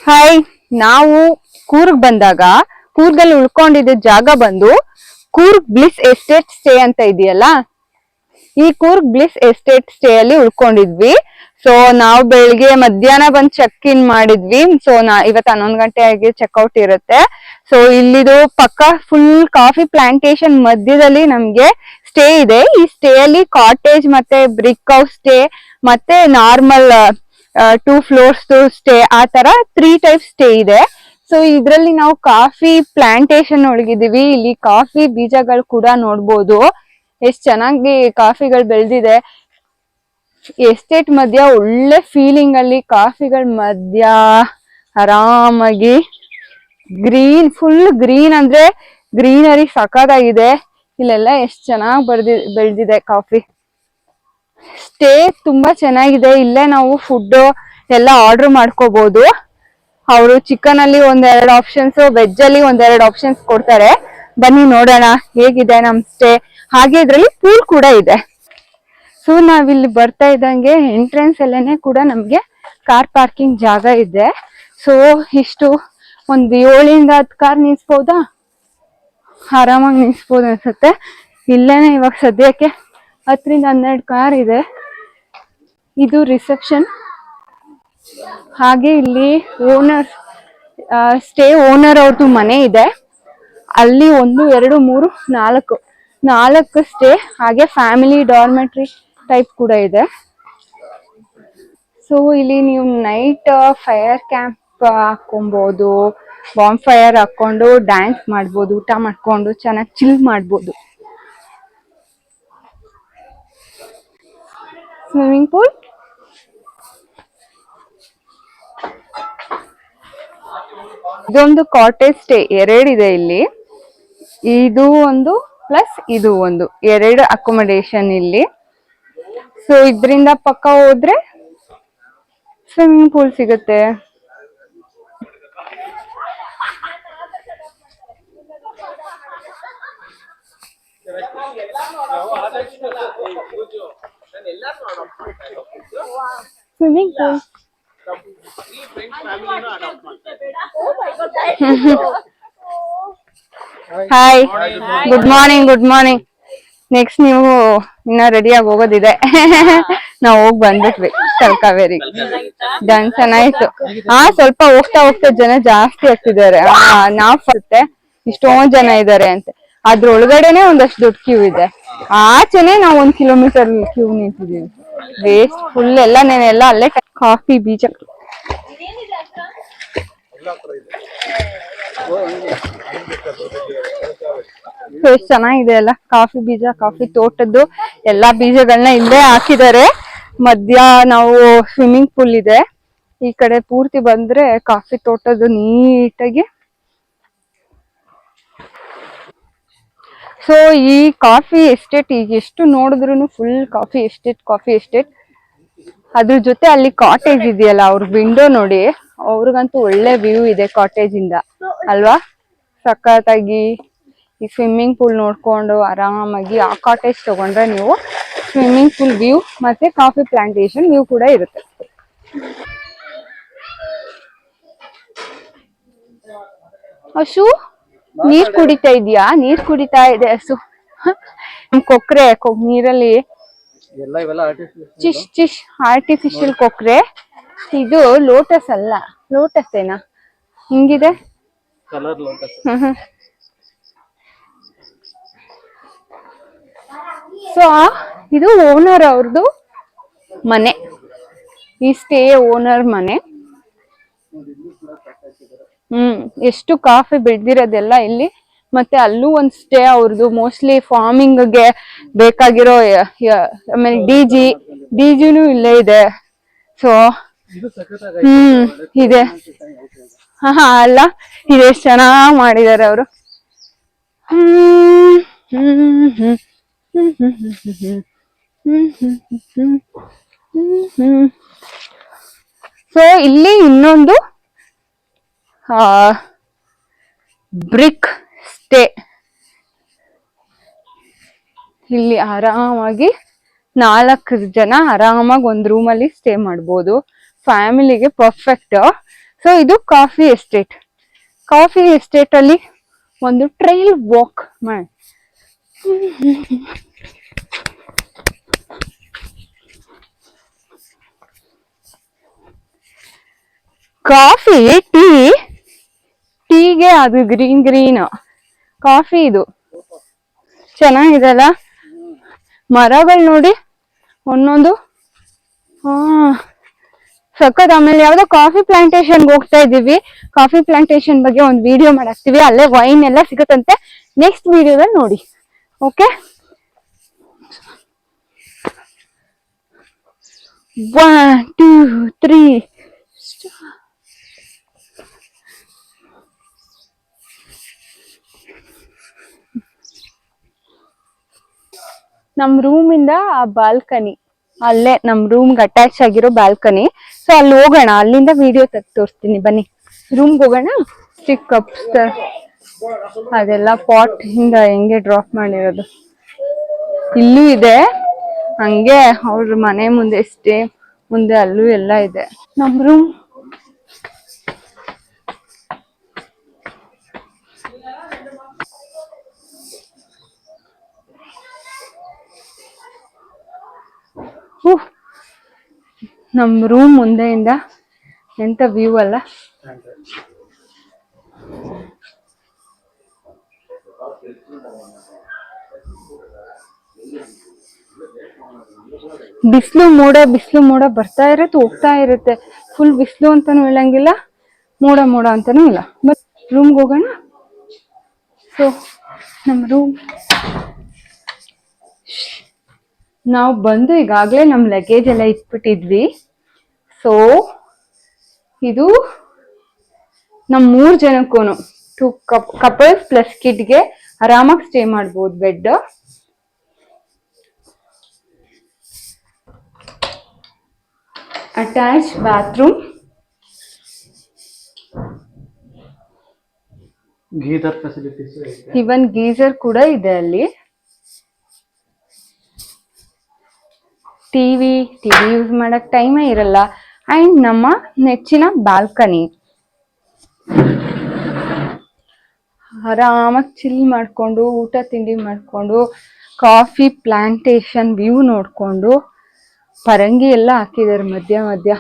Hi. ನಾವು ಕೂರ್ಗ್ ಬಂದಾಗ ಕೂರ್ಗಲ್ಲಿ ಉಳ್ಕೊಂಡಿದ್ದ ಜಾಗ ಬಂದು ಕೂರ್ಗ್ ಬ್ಲಿಸ್ ಎಸ್ಟೇಟ್ ಸ್ಟೇ ಅಂತ ಇದೆಯಲ್ಲ, ಈ ಕೂರ್ಗ್ ಬ್ಲಿಸ್ ಎಸ್ಟೇಟ್ ಸ್ಟೇ ಅಲ್ಲಿ ಉಳ್ಕೊಂಡಿದ್ವಿ. ಸೊ ನಾವು ಬೆಳಿಗ್ಗೆ ಮಧ್ಯಾಹ್ನ ಬಂದ್ ಚೆಕ್ ಇನ್ ಮಾಡಿದ್ವಿ. ಸೊ ಇವತ್ತು 11 ಗಂಟೆ ಆಗಿ ಚೆಕ್ಔಟ್ ಇರುತ್ತೆ. ಸೊ ಇಲ್ಲಿದು ಪಕ್ಕ ಫುಲ್ ಕಾಫಿ ಪ್ಲಾಂಟೇಶನ್ ಮಧ್ಯದಲ್ಲಿ ನಮ್ಗೆ ಸ್ಟೇ ಇದೆ. ಈ ಸ್ಟೇ ಅಲ್ಲಿ ಕಾಟೇಜ್ ಮತ್ತೆ ಬ್ರಿಕ್ ಹೌಸ್ ಸ್ಟೇ ಮತ್ತೆ ನಾರ್ಮಲ್ 2 ಫ್ಲೋರ್ಸ್ ಸ್ಟೇ, ಆ ತರ 3 ಟೈಪ್ ಸ್ಟೇ ಇದೆ. ಸೊ ಇದ್ರಲ್ಲಿ ನಾವು ಕಾಫಿ ಪ್ಲಾಂಟೇಶನ್ ಒಳಗಿದೀವಿ. ಇಲ್ಲಿ ಕಾಫಿ ಬೀಜಗಳು ಕೂಡ ನೋಡ್ಬೋದು, ಎಷ್ಟ್ ಚೆನ್ನಾಗಿ ಕಾಫಿಗಳು ಬೆಳೆದಿದೆ. ಎಸ್ಟೇಟ್ ಮಧ್ಯ ಒಳ್ಳೆ ಫೀಲಿಂಗ್ ಅಲ್ಲಿ ಕಾಫಿಗಳ ಮಧ್ಯ ಆರಾಮಾಗಿ ಗ್ರೀನ್, ಫುಲ್ ಗ್ರೀನ್ ಅಂದ್ರೆ ಗ್ರೀನರಿ ಸಖತ್ತಾಗಿದೆ. ಇಲ್ಲೆಲ್ಲ ಎಷ್ಟ್ ಚೆನ್ನಾಗಿ ಬೆಳೆದಿದೆ ಕಾಫಿ. ಸ್ಟೇ ತುಂಬಾ ಚೆನ್ನಾಗಿದೆ. ಇಲ್ಲೇ ನಾವು ಫುಡ್ ಎಲ್ಲ ಆರ್ಡರ್ ಮಾಡ್ಕೋಬಹುದು. ಅವರು ಚಿಕನ್ ಅಲ್ಲಿ 1-2 ಆಪ್ಷನ್ಸ್, ವೆಜ್ ಅಲ್ಲಿ 1-2 ಆಪ್ಷನ್ಸ್ ಕೊಡ್ತಾರೆ. ಬನ್ನಿ ನೋಡೋಣ ಹೇಗಿದೆ ನಮ್ ಸ್ಟೇ. ಹಾಗೆ ಇದ್ರಲ್ಲಿ ಪೂಲ್ ಕೂಡ ಇದೆ. ಸೊ ನಾವಿಲ್ಲಿ ಬರ್ತಾ ಇದ್ದಂಗೆ ಎಂಟ್ರೆನ್ಸ್ ಅಲ್ಲೇನೆ ಕೂಡ ನಮ್ಗೆ ಕಾರ್ ಪಾರ್ಕಿಂಗ್ ಜಾಗ ಇದೆ. ಸೊ ಇಷ್ಟು ಒಂದು 7-10 ಕಾರ್ ನಿಲ್ಸ್ಬೋದಾ, ಆರಾಮಾಗಿ ನಿಲ್ಸ್ಬೋದು ಅನ್ಸುತ್ತೆ. ಇಲ್ಲೇನೆ ಇವಾಗ ಸದ್ಯಕ್ಕೆ 10-12 ಕಾರ್ ಇದೆ. ಇದು ರಿಸೆಪ್ಷನ್. ಹಾಗೆ ಇಲ್ಲಿ ಓನರ್, ಸ್ಟೇ ಓನರ್ ಅವ್ರದ್ದು ಮನೆ ಇದೆ. ಅಲ್ಲಿ 1, 2, 3, 4 ಸ್ಟೇ. ಹಾಗೆ ಫ್ಯಾಮಿಲಿ ಡಾರ್ಮೆಟ್ರಿ ಟೈಪ್ ಕೂಡ ಇದೆ. ಸೊ ಇಲ್ಲಿ ನೀವು ನೈಟ್ ಫೈರ್ ಕ್ಯಾಂಪ್ ಹಾಕೊಬಹುದು, ಬಾಂಬ್ ಫೈರ್ ಹಾಕೊಂಡು ಡ್ಯಾನ್ಸ್ ಮಾಡ್ಬೋದು, ಊಟ ಮಾಡ್ಕೊಂಡು ಚೆನ್ನಾಗಿ ಚಿಲ್ ಮಾಡ್ಬೋದು. ಸ್ವಿಮ್ಮಿಂಗ್ ಪೂಲ್, ಇದೊಂದು ಕಾಟೇಜ್ ಸ್ಟೇ 2 ಇದೆ ಇಲ್ಲಿ. ಇದು ಒಂದು ಪ್ಲಸ್ ಇದು ಒಂದು, 2 ಅಕೊಮಡೇಶನ್ ಇಲ್ಲಿ. ಸೊ ಇದರಿಂದ ಪಕ್ಕ ಹೋದ್ರೆ ಸ್ವಿಮ್ಮಿಂಗ್ ಪೂಲ್ ಸಿಗುತ್ತೆ. Swimming pool. Hi, good morning. Good morning. Next ನೀವು ಇನ್ನ ರೆಡಿಯಾಗಿ ಹೋಗೋದಿದೆ. ನಾವು ಹೋಗಿ ಬಂದ್ಬಿಟ್ವಿ ತಲಕಾವೇರಿ. ಡನ್, ಚೆನ್ನಾಯ್ತು. ಸ್ವಲ್ಪ ಹೋಗ್ತಾ ಹೋಗ್ತಾ ಜನ ಜಾಸ್ತಿ ಆಗ್ತಿದ್ದಾರೆ. ನಾವ್ ಬರುತ್ತೆ ಇಷ್ಟೊಂದ್ ಜನ ಇದ್ದಾರೆ ಅಂತ. ಅದ್ರೊಳಗಡೆನೆ ಒಂದಷ್ಟು ದೊಡ್ಡ ಕ್ಯೂ ಇದೆ. ಆಚೆನೆ ನಾವು 1 ಕಿಲೋಮೀಟರ್ ಕ್ಯೂ ನಿಂತಿದೀವಿ. ವೇಸ್ಟ್ ಫುಲ್ ಎಲ್ಲ ಅಲ್ಲೇ. ಕಾಫಿ ಬೀಜ ಎಷ್ಟು ಚೆನ್ನಾಗಿದೆ ಅಲ್ಲ. ಕಾಫಿ ಬೀಜ, ಕಾಫಿ ತೋಟದ್ದು ಎಲ್ಲಾ ಬೀಜಗಳನ್ನ ಇಲ್ಲೇ ಹಾಕಿದ್ದಾರೆ. ಮಧ್ಯ ನಾವು ಸ್ವಿಮ್ಮಿಂಗ್ ಪೂಲ್ ಇದೆ. ಈ ಕಡೆ ಪೂರ್ತಿ ಬಂದ್ರೆ ಕಾಫಿ ತೋಟದ್ದು ನೀಟಾಗಿ. ಸೊ ಈ ಕಾಫಿ ಎಸ್ಟೇಟ್ ಈಗ ಎಷ್ಟು ನೋಡಿದ್ರು ಫುಲ್ ಕಾಫಿ ಎಸ್ಟೇಟ್. ಅದ್ರ ಜೊತೆ ಅಲ್ಲಿ ಕಾಟೇಜ್ ಇದೆಯಲ್ಲ, ಅವ್ರ ವಿಂಡೋ ನೋಡಿ, ಅವ್ರಿಗಂತೂ ಒಳ್ಳೆ ವ್ಯೂ ಇದೆ ಕಾಟೇಜ್ ಇಂದ ಅಲ್ವಾ. ಸಖತ್ತಾಗಿ ಈ ಸ್ವಿಮ್ಮಿಂಗ್ ಪೂಲ್ ನೋಡ್ಕೊಂಡು ಆರಾಮಾಗಿ ಆ ಕಾಟೇಜ್ ತಗೊಂಡ್ರೆ ನೀವು ಸ್ವಿಮ್ಮಿಂಗ್ ಪೂಲ್ ವ್ಯೂ ಮತ್ತೆ ಕಾಫಿ ಪ್ಲಾಂಟೇಶನ್ ವ್ಯೂ ಕೂಡ ಇರುತ್ತೆ. ಹಸು ನೀರ್ ಕುಡಿತಾ ಇದೆಯಾ? ನೀರ್ ಕುಡಿತಾ ಇದೆ ಹಸು. ಕೊಕ್ರೆ ನೀರಲ್ಲಿ ಚಿಶ್ ಆರ್ಟಿಫಿಷಿಯಲ್ ಕೊಕ್ರೆ. ಇದು ಲೋಟಸ್ ಅಲ್ಲ, ಲೋಟಸ್ ಏನಾ ಹಿಂಗಿದೆ. ಸೊ ಇದು ಓನರ್ ಅವ್ರದ್ದು ಮನೆ, ಈ ಸ್ಟೇ ಓನರ್ ಮನೆ. ಎಷ್ಟು ಕಾಫಿ ಬೆಳೆದಿರೋದೆಲ್ಲ ಇಲ್ಲಿ. ಮತ್ತೆ ಅಲ್ಲೂ ಒಂದ್ ಸ್ಟೇ ಅವ್ರದ್ದು, ಮೋಸ್ಟ್ಲಿ ಫಾರ್ಮಿಂಗ್ಗೆ ಬೇಕಾಗಿರೋ. ಆಮೇಲೆ ಡಿಜಿನೂ ಇಲ್ಲೇ ಇದೆ. ಸೊ ಇದೆ. ಅಲ್ಲ, ಇದೆಷ್ಟು ಚೆನ್ನಾಗ್ ಮಾಡಿದ್ದಾರೆ ಅವರು. ಸೊ ಇಲ್ಲಿ ಇನ್ನೊಂದು ಬ್ರಿಕ್ ಸ್ಟೇ. ಇಲ್ಲಿ ಆರಾಮಾಗಿ 4 ಜನ ಆರಾಮಾಗಿ ಒಂದ್ ರೂಮ್ ಅಲ್ಲಿ ಸ್ಟೇ ಮಾಡ್ಬೋದು. ಫ್ಯಾಮಿಲಿಗೆ ಪರ್ಫೆಕ್ಟ್. ಸೊ ಇದು ಕಾಫಿ ಎಸ್ಟೇಟ್. ಕಾಫಿ ಎಸ್ಟೇಟ್ ಅಲ್ಲಿ ಒಂದು ಟ್ರೈಲ್ ವಾಕ್ ಮಾಡಿ. ಕಾಫಿ ಟೀಗೆ ಅದು ಗ್ರೀನ್ ಕಾಫಿ ಇದು ಚೆನ್ನಾಗಿದೆ ಅಲ್ಲ. ಮರಗಳು ನೋಡಿ ಒಂದೊಂದು ಸಖತ್. ಆಮೇಲೆ ಯಾವ್ದೋ ಕಾಫಿ ಪ್ಲಾಂಟೇಶನ್ಗೆ ಹೋಗ್ತಾ ಇದೀವಿ. ಕಾಫಿ ಪ್ಲಾಂಟೇಶನ್ ಬಗ್ಗೆ ಒಂದು ವಿಡಿಯೋ ಮಾಡಾಕ್ತಿವಿ. ಅಲ್ಲೇ ವೈನ್ ಎಲ್ಲ ಸಿಗುತ್ತಂತೆ. ನೆಕ್ಸ್ಟ್ ವಿಡಿಯೋದಲ್ಲಿ ನೋಡಿ. ಓಕೆ, 1 2 3 ನಮ್ ರೂಮ್ ಇಂದ ಆ ಬಾಲ್ಕನಿ, ಅಲ್ಲೇ ನಮ್ ರೂಮ್ಗೆ ಅಟ್ಯಾಚ್ ಆಗಿರೋ ಬಾಲ್ಕನಿ. ಸೊ ಅಲ್ಲಿ ಹೋಗೋಣ, ಅಲ್ಲಿಂದ ವಿಡಿಯೋ ತೆಗ್ದು ತೋರಿಸ್ತೀನಿ ಬನ್ನಿ. ರೂಮ್ಗೆ ಹೋಗೋಣ. ಚಿಕ್ಕ ಕಪ್ಸ್ ಅದೆಲ್ಲ ಪಾಟ್ ಇಂದ ಹೆಂಗೆ ಡ್ರಾಪ್ ಮಾಡಿರೋದು. ಇಲ್ಲೂ ಇದೆ ಹಂಗೆ, ಅವ್ರ ಮನೆ ಮುಂದೆ ಎಷ್ಟೇ ಮುಂದೆ ಅಲ್ಲೂ ಎಲ್ಲ ಇದೆ. ನಮ್ ರೂಮ್ ಮುಂದೆಯಿಂದ ಎಂತ ವ್ಯೂ ಅಲ್ಲ. ಬಿಸಿಲು ಮೋಡ ಬರ್ತಾ ಇರತ್ತೆ, ಹೋಗ್ತಾ ಇರುತ್ತೆ. ಫುಲ್ ಬಿಸಿಲು ಅಂತಾನು ಹೇಳಂಗಿಲ್ಲ, ಮೋಡ ಅಂತಾನು ಇಲ್ಲ. ಬಟ್ ರೂಮ್ಗೆ ಹೋಗೋಣ. ಸೊ ನಮ್ ರೂಮ್ ನಾವು ಬಂದು ಈಗಾಗ್ಲೇ ನಮ್ ಲಗೇಜ್ ಎಲ್ಲ ಇಟ್ಬಿಟ್ಟಿದ್ವಿ. ಸೊ ಇದು ನಮ್ 3 ಜನಕ್ಕೂ 2 ಕಪಲ್ಸ್ ಪ್ಲಸ್ ಕಿಡ್ಗೆ ಆರಾಮಾಗಿ ಸ್ಟೇ ಮಾಡ್ಬೋದು. Bed attach bathroom, geyser facilities ಇದೆ. ಇವನ್ ಗೀಸರ್ ಕೂಡ ಇದೆ ಅಲ್ಲಿ. ಟಿವಿ ಯೂಸ್ ಮಾಡಕ್ ಟೈಮೇ ಇರಲ್ಲ. ಅಂಡ್ ನಮ್ಮ ನೆಚ್ಚಿನ ಬಾಲ್ಕನಿ, ಆರಾಮಾಗಿ ಚಿಲ್ ಮಾಡ್ಕೊಂಡು ಊಟ ತಿಂಡಿ ಮಾಡ್ಕೊಂಡು ಕಾಫಿ ಪ್ಲಾಂಟೇಶನ್ ವ್ಯೂ ನೋಡ್ಕೊಂಡು, ಪರಂಗಿ ಎಲ್ಲ ಹಾಕಿದ್ದಾರೆ ಮಧ್ಯ